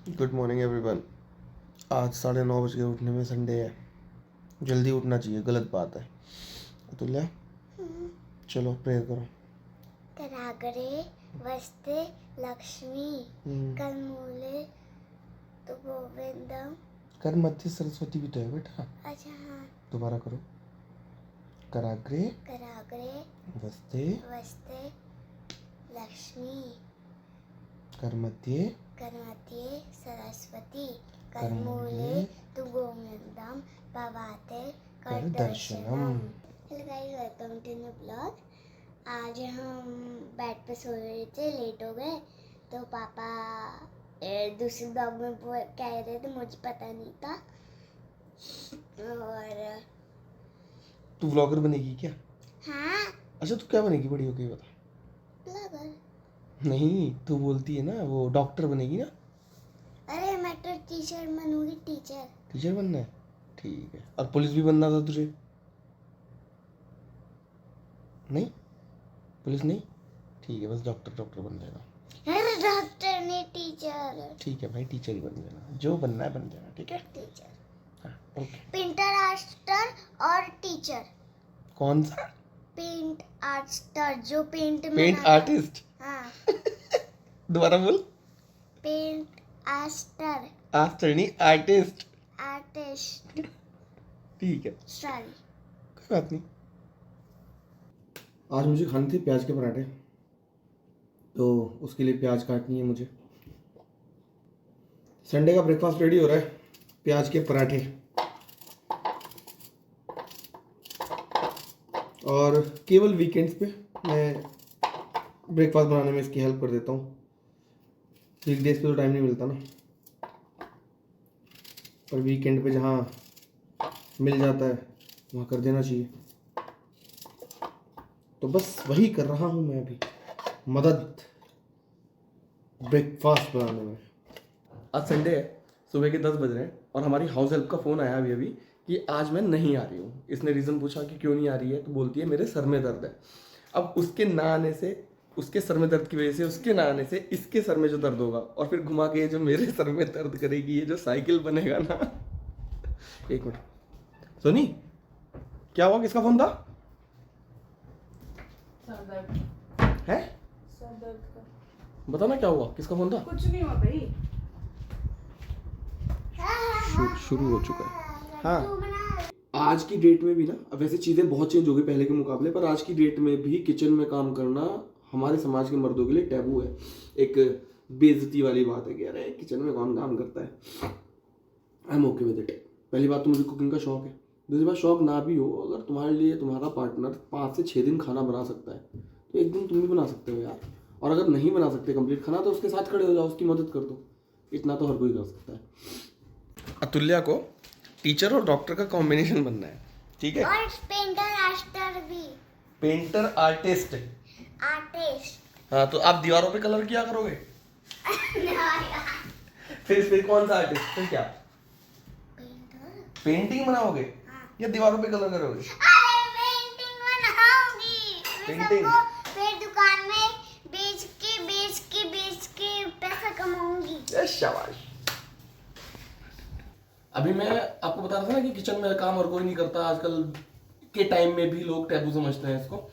Good morning everyone. आज 9:30 बज के उठने में संडे है। जल्दी उठना चाहिए, गलत बात है। अतुल्या चलो प्रेयर करो। कराग्रे वस्ते लक्ष्मी करमूले तो गोविंदम। कर मध्य सरस्वती भी तो है बेटा। अच्छा हाँ, दोबारा करो। कराग्रे कराग्रे वस्ते वस्ते लक्ष्मी कर मध्य करमते सरस्वती करमूले तु गोविंदम भवाते कर दर्शनम। Hello guys, welcome to new blog. आज हम बेड पे सो रहे थे, लेट हो गए तो पापा दूसरे ब्लॉग में कह रहे थे, मुझे पता नहीं था। और तू व्लॉगर बनेगी क्या? हाँ, अच्छा तू क्या बनेगी बड़ी होके बता। ब्लॉगर। नहीं तू बोलती है ना वो डॉक्टर बनेगी ना। अरे मैं तो टीचर बनूंगी, टीचर। टीचर बनना है, ठीक है। और पुलिस भी बनना था तुझे? नहीं, पुलिस नहीं, ठीक है। बस डॉक्टर बन जाएगा। अरे डॉक्टर नहीं, टीचर। ठीक है भाई, टीचर ही बन जाना, जो बनना है बन जाना, ठीक है। टीचर, हाँ ओके। पेंटर आर्टिस्टर और टीचर। कौन सा? पेंट आर्टिस्टर, जो पेंट में पेंट आर्टिस्ट। हाँ, दोबारा बोल। पेंट आर्टिस्टर, आर्टिस्ट नहीं, आर्टिस्ट। आर्टिस्ट। ठीक है, सॉरी। कोई बात नहीं। आज मुझे खाने थे प्याज के पराठे, तो उसके लिए प्याज काटनी है मुझे। संडे का ब्रेकफास्ट रेडी हो रहा है, प्याज के पराठे। और केवल वीकेंड्स पे मैं ब्रेकफास्ट बनाने में इसकी हेल्प कर देता हूँ। वीकडेज पे तो टाइम नहीं मिलता ना, पर वीकेंड पे जहाँ मिल जाता है वहाँ कर देना चाहिए। तो बस वही कर रहा हूँ मैं अभी, मदद ब्रेकफास्ट बनाने में। आज संडे है, सुबह के 10 बज रहे हैं और हमारी हाउस हेल्प का फ़ोन आया अभी कि आज मैं नहीं आ रही हूँ। इसने रीज़न पूछा कि क्यों नहीं आ रही है, तो बोलती है मेरे सर में दर्द है। अब उसके ना आने से, उसके सर में दर्द की वजह से, उसके ना आने से इसके सर में जो दर्द होगा, और फिर घुमा के ये जो मेरे सर में दर्द करेगी, ये जो साइकिल बनेगा ना। एक मिनट सोनी, क्या हुआ? किसका फ़ोन था? है? बता ना क्या हुआ, किसका फ़ोन था? कुछ नहीं हुआ भाई। शुरू हो चुका है। हाँ, आज की डेट में भी ना, अब वैसे चीज़ें बहुत चेंज हो गई पहले के मुकाबले, पर आज की डेट में भी किचन में काम करना हमारे समाज के मर्दों के लिए टैबू है। एक बेइज्जती वाली बात है कि अरे किचन में कौन काम करता है। I am okay with it. पहली बात तो मुझे कुकिंग का शौक है। दूसरी बात, शौक ना भी हो, अगर तुम्हारे लिए तुम्हारा पार्टनर 5 से 6 दिन खाना बना सकता है तो एक दिन तुम भी बना सकते हो यार। और अगर नहीं बना सकते कंप्लीट खाना, तो उसके साथ खड़े हो जाओ, उसकी मदद कर दो। इतना तो हर कोई कर सकता है। अतुल्या को टीचर और डॉक्टर का कॉम्बिनेशन बनना है, ठीक है। और पेंटर आर्टिस्टर भी। Painter artist. आर्टिस्ट। हाँ, तो आप दीवारों पे कलर किया करोगे? फिर कौन सा आर्टिस्ट? फिर क्या? पेंटर। पेंटिंग बनाओगे या दीवारों पे कलर करोगे? अरे पेंटिंग बनाऊंगी। पेंटिंग? फिर दुकान में बेच के पैसा कमाऊंगी। शाबाश। अभी मैं आपको बता रहा था ना कि किचन में काम और कोई नहीं करता। आजकल के टाइम में भी लोग टैबू समझते हैं इसको।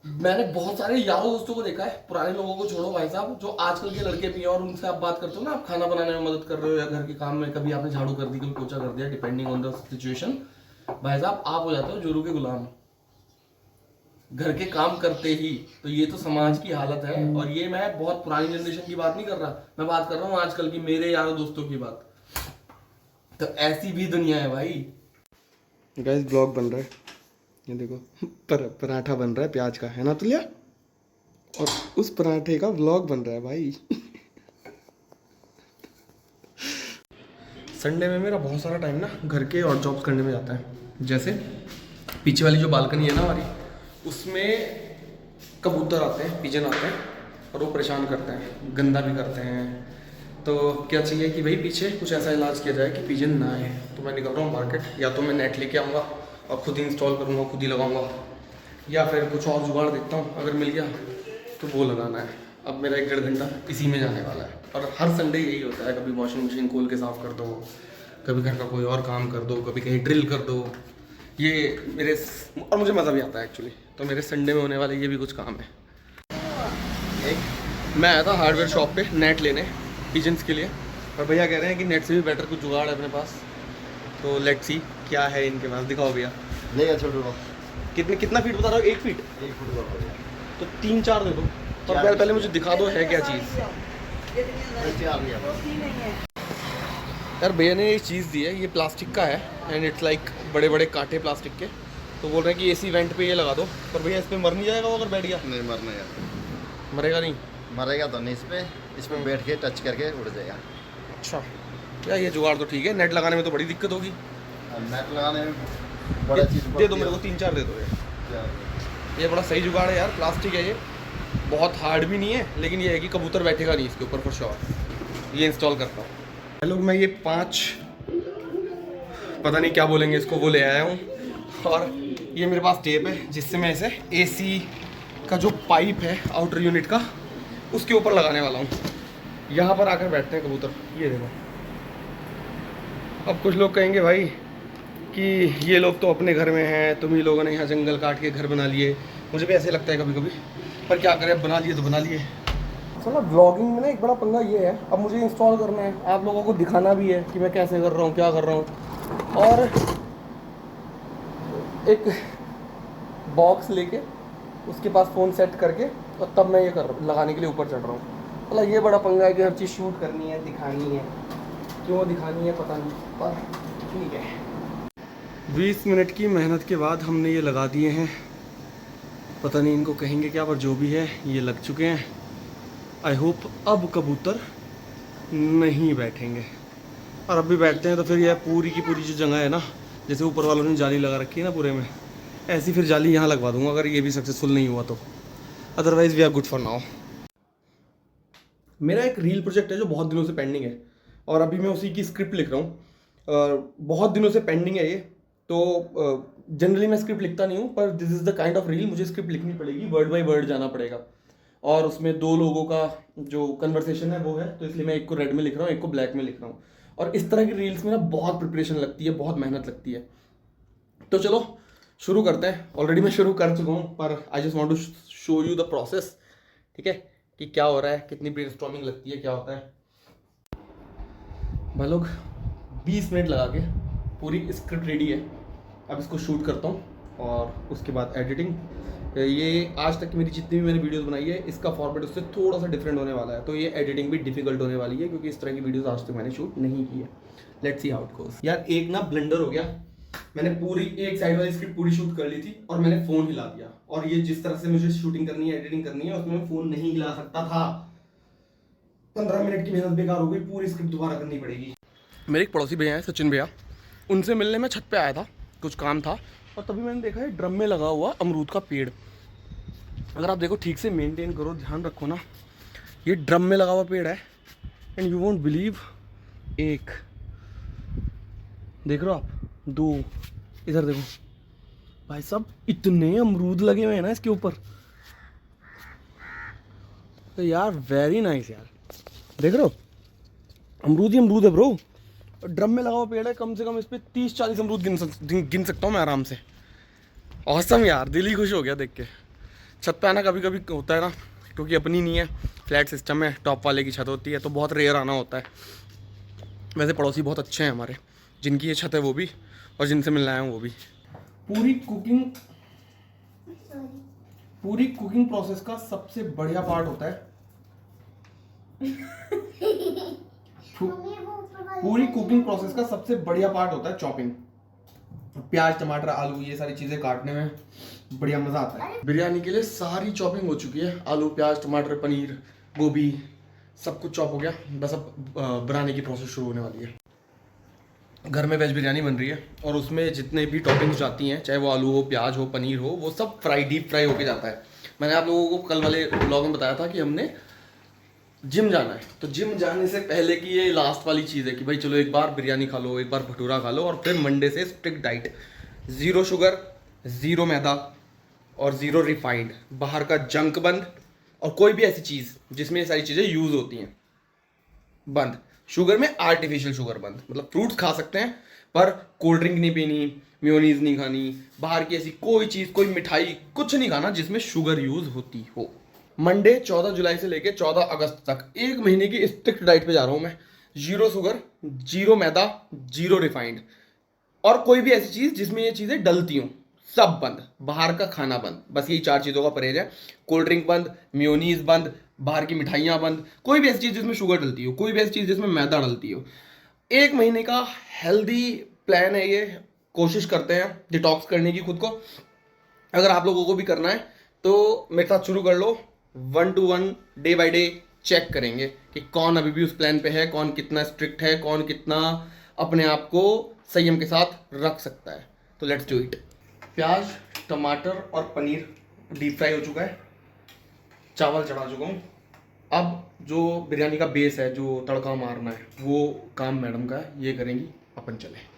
मैंने बहुत सारे यारों दोस्तों को देखा है, पुराने लोगों को छोड़ो भाई साहब, जो आजकल के लड़के भी हैं, और उनसे आप बात करते हो ना, आप खाना बनाने में मदद कर रहे हो या घर के काम में, कभी आपने झाड़ू कर दी, कभी पोछा कर दिया, डिपेंडिंग ऑन द सिचुएशन, भाई साहब आप हो जाते हो जोरू के गुलाम घर के काम करते ही। तो ये तो समाज की हालत है। और ये मैं बहुत पुरानी जनरेशन की बात नहीं कर रहा, मैं बात कर रहा हूँ आजकल की, मेरे यारों दोस्तों की बात। तो ऐसी भी दुनिया है भाई। गाइस ब्लॉग बन रहा है, ये देखो पराठा बन रहा है प्याज का, है ना तुलिया? और उस पराठे का व्लॉग बन रहा है भाई। संडे में मेरा बहुत सारा टाइम ना घर के और जॉब्स करने में जाता है। जैसे पीछे वाली जो बालकनी है ना हमारी, उसमें कबूतर आते हैं, पिजन आते हैं, और वो परेशान करते हैं, गंदा भी करते हैं। तो क्या चाहिए कि भाई पीछे कुछ ऐसा इलाज किया जाए कि पिजन ना आए। तो मैं निकल रहा हूँ मार्केट, या तो मैं नेट लेके आऊँगा और खुद ही इंस्टॉल करूँगा, खुद ही लगाऊँगा, या फिर कुछ और जुगाड़ देखता हूँ, अगर मिल गया तो वो लगाना है। अब मेरा 1-1.5 घंटा इसी में जाने वाला है। और हर संडे यही होता है, कभी वॉशिंग मशीन खोल के साफ़ कर दो, कभी घर का कोई और काम कर दो, कभी कहीं ड्रिल कर दो। ये मेरे और मुझे मज़ा भी आता है एक्चुअली। तो मेरे संडे में होने वाले ये भी कुछ काम है। मैं आया था हार्डवेयर शॉप पे नेट लेने किचन्स के लिए, और भैया कह रहे हैं कि नेट से भी बेटर कुछ जुगाड़ है अपने पास। तो लेट्स सी क्या है इनके पास, दिखाओ भैया। ले छोटू कितना फीट बता रहे हो? 1 फीट? 1 फुट का तो 3-4 दे दो। पर पहले मुझे दिखा दो है क्या चीज़। यार भैया ने ये चीज़ दी है, ये प्लास्टिक का है एंड इट्स लाइक बड़े बड़े कांटे प्लास्टिक के। तो बोल रहे हैं कि एसी वेंट पे ये लगा दो। पर भैया इस पर मर नहीं जाएगा वो अगर बैठ गया? नहीं मरना यार, मरेगा नहीं? मरेगा तो नहीं, इस पे बैठ के टच करके उड़ जाएगा। अच्छा यार ये जुगाड़ तो ठीक है, नेट लगाने में तो बड़ी दिक्कत होगी। नेट लगाने में बड़ा चीज़ दे दो मेरे को, 3-4 दे दो ये बड़ा सही जुगाड़ है यार। प्लास्टिक है ये, बहुत हार्ड भी नहीं है, लेकिन ये है कि कबूतर बैठेगा नहीं इसके ऊपर फॉर श्योर। ये इंस्टॉल करता हूँ। लोग मैं ये 5 पता नहीं क्या बोलेंगे इसको, वो ले आया हूँ। और ये मेरे पास टेप है जिससे मैं इसे एसी का जो पाइप है आउटर यूनिट का उसके ऊपर लगाने वाला हूँ। यहाँ पर आकर बैठते हैं कबूतर, ये देखो। अब कुछ लोग कहेंगे भाई कि ये लोग तो अपने घर में हैं, तुम ही लोगों ने यहाँ जंगल काट के घर बना लिए। मुझे भी ऐसे लगता है कभी कभी, पर क्या करें, अब बना लिए तो बना लिए। चलो व्लॉगिंग में ना एक बड़ा पंगा ये है, अब मुझे इंस्टॉल करना है, आप लोगों को दिखाना भी है कि मैं कैसे कर रहा हूँ, क्या कर रहा हूँ। और एक बॉक्स लेके उसके पास फ़ोन सेट करके और तब मैं ये लगाने के लिए ऊपर चढ़ रहा हूँ। मतलब ये बड़ा पंगा है कि हर चीज़ शूट करनी है, दिखानी है। क्यों दिखानी है पता नहीं, पर ठीक है। 20 मिनट की मेहनत के बाद हमने ये लगा दिए हैं। पता नहीं इनको कहेंगे क्या, पर जो भी है ये लग चुके हैं। आई होप अब कबूतर नहीं बैठेंगे, और अब भी बैठते हैं तो फिर यह पूरी की पूरी जो जगह है ना, जैसे ऊपर वालों ने जाली लगा रखी है ना पूरे में, ऐसी फिर जाली यहाँ लगवा दूंगा अगर ये भी सक्सेसफुल नहीं हुआ तो। Otherwise we are good for now. मेरा एक रील प्रोजेक्ट है जो बहुत दिनों से पेंडिंग है, और अभी मैं उसी की स्क्रिप्ट लिख रहा हूँ। बहुत दिनों से पेंडिंग है ये, तो जनरली मैं स्क्रिप्ट लिखता नहीं हूँ, पर this is the kind of reel मुझे स्क्रिप्ट लिखनी पड़ेगी, वर्ड बाय वर्ड जाना पड़ेगा। और उसमें 2 लोगों का जो कन्वर्सेशन है वो है, तो इसलिए मैं एक को रेड में लिख रहा हूँ, एक को ब्लैक में लिख रहा हूँ। और इस तरह की रील्स में ना बहुत प्रिपरेशन लगती है, बहुत मेहनत लगती है। तो चलो शुरू करते हैं। ऑलरेडी मैं शुरू कर चुका हूँ, पर I just want to show you the process, ठीक है, कि क्या हो रहा है, कितनी ब्रेनस्टॉर्मिंग लगती है, क्या होता है। भाई लोग 20 मिनट लगा के पूरी स्क्रिप्ट रेडी है। अब इसको शूट करता हूँ और उसके बाद एडिटिंग। ये आज तक की मेरी जितनी भी मैंने वीडियोस बनाई है, इसका फॉर्मेट उससे थोड़ा सा डिफरेंट होने वाला है, तो ये एडिटिंग भी डिफिकल्ट होने वाली है, क्योंकि इस तरह की वीडियोस आज तक मैंने शूट नहीं की है। Let's see how it goes. यार एक ना ब्लंडर हो गया, मैंने पूरी एक साइड वाली स्क्रिप्ट पूरी शूट कर ली थी और मैंने फ़ोन हिला दिया। और ये जिस तरह से मुझे शूटिंग करनी है, एडिटिंग करनी है, उसमें मैं फ़ोन नहीं हिला सकता था। 15 मिनट की मेहनत बेकार हो गई, पूरी स्क्रिप्ट दोबारा करनी पड़ेगी। मेरे एक पड़ोसी भैया हैं, सचिन भैया, उनसे मिलने में छत पे आया था, कुछ काम था, और तभी मैंने देखा है ड्रम में लगा हुआ अमरूद का पेड़। अगर आप देखो ठीक से मेंटेन करो, ध्यान रखो ना, ये ड्रम में लगा हुआ पेड़ है। एंड यू वोंट बिलीव, 1 देख रहे हो आप, 2 इधर देखो भाई साहब, इतने अमरूद लगे हुए हैं ना इसके ऊपर। तो यार वेरी नाइस यार, देख रहे हो अमरूद ही अमरूद है ब्रो। ड्रम में लगा हुआ पेड़ है, कम से कम इस पर 30-40 अमरूद गिन सकता हूँ मैं आराम से। औसम यार, दिल ही खुश हो गया देख के। छत पे आना कभी कभी होता है ना, क्योंकि अपनी नहीं है, फ्लैट सिस्टम है, टॉप वाले की छत होती है, तो बहुत रेयर आना होता है। वैसे पड़ोसी बहुत अच्छे हैं हमारे, जिनकी ये छत है वो भी, और जिनसे मिलना आया हूँ वो भी। पूरी कुकिंग प्रोसेस का सबसे बढ़िया पार्ट होता है पूरी कुकिंग प्रोसेस का सबसे बढ़िया पार्ट होता है चॉपिंग। प्याज, टमाटर, आलू, ये सारी चीज़ें काटने में बढ़िया मज़ा आता है। बिरयानी के लिए सारी चॉपिंग हो चुकी है, आलू, प्याज, टमाटर, पनीर, गोभी, सब कुछ चॉप हो गया। बस अब बनाने की प्रोसेस शुरू होने वाली है। घर में वेज बिरयानी बन रही है, और उसमें जितने भी टॉपिंग्स जाती हैं, चाहे वो आलू हो, प्याज हो, पनीर हो, वो सब डीप फ्राई होके जाता है। मैंने आप लोगों को कल वाले ब्लॉग में बताया था कि हमने जिम जाना है, तो जिम जाने से पहले की ये लास्ट वाली चीज़ है कि भाई चलो एक बार बिरयानी खा लो, एक बार भटूरा खा लो, और फिर मंडे से स्ट्रिक्ट डाइट, 0 शुगर, 0 मैदा और 0 रिफाइंड, बाहर का जंक बंद और कोई भी ऐसी चीज़ जिसमें ये सारी चीज़ें यूज़ होती हैं बंद। शुगर में आर्टिफिशियल शुगर बंद, मतलब फ्रूट्स खा सकते हैं पर कोल्ड ड्रिंक नहीं पीनी, मेयोनीज नहीं खानी, बाहर की ऐसी कोई चीज़, कोई मिठाई, कुछ नहीं खाना जिसमें शुगर यूज़ होती हो। मंडे 14 जुलाई से लेकर 14 अगस्त तक 1 महीने की स्ट्रिक्ट डाइट पे जा रहा हूँ मैं। 0 शुगर, 0 मैदा, 0 रिफाइंड, और कोई भी ऐसी चीज़ जिसमें ये चीज़ें डलती हों सब बंद। बाहर का खाना बंद, बस यही 4 चीज़ों का परहेज है। कोल्ड ड्रिंक बंद, मेयोनीज बंद, बाहर की मिठाइयाँ बंद, कोई भी ऐसी चीज़ जिसमें शुगर डलती हो, कोई भी ऐसी चीज़ जिसमें मैदा डलती हो। 1 महीने का हेल्दी प्लान है ये। कोशिश करते हैं डिटॉक्स करने की खुद को। अगर आप लोगों को भी करना है तो मेरे साथ शुरू कर लो। 1 to 1 day by day check करेंगे कि कौन अभी भी उस प्लान पे है, कौन कितना स्ट्रिक्ट है, कौन कितना अपने आप को संयम के साथ रख सकता है। तो लेट्स डू इट। प्याज, टमाटर और पनीर डीप फ्राई हो चुका है, चावल चढ़ा चुका हूँ। अब जो बिरयानी का बेस है, जो तड़का मारना है, वो काम मैडम का है, ये करेंगी, अपन चले।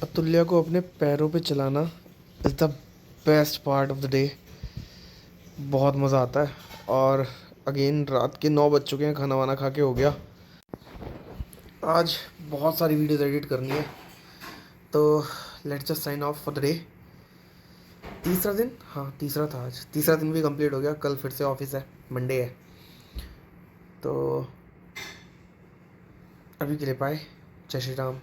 अतुल्या को अपने पैरों पे चलाना is the best part of the day. बहुत मज़ा आता है। और अगेन रात के 9 बज चुके हैं, खाना वाना खा के हो गया। आज बहुत सारी वीडियोज़ एडिट करनी है, तो let's just sign off for the day. तीसरा दिन, हाँ तीसरा था आज, तीसरा दिन भी कंप्लीट हो गया। कल फिर से ऑफिस है, मंडे है। तो अभी के लिए बाय, जय श्री राम।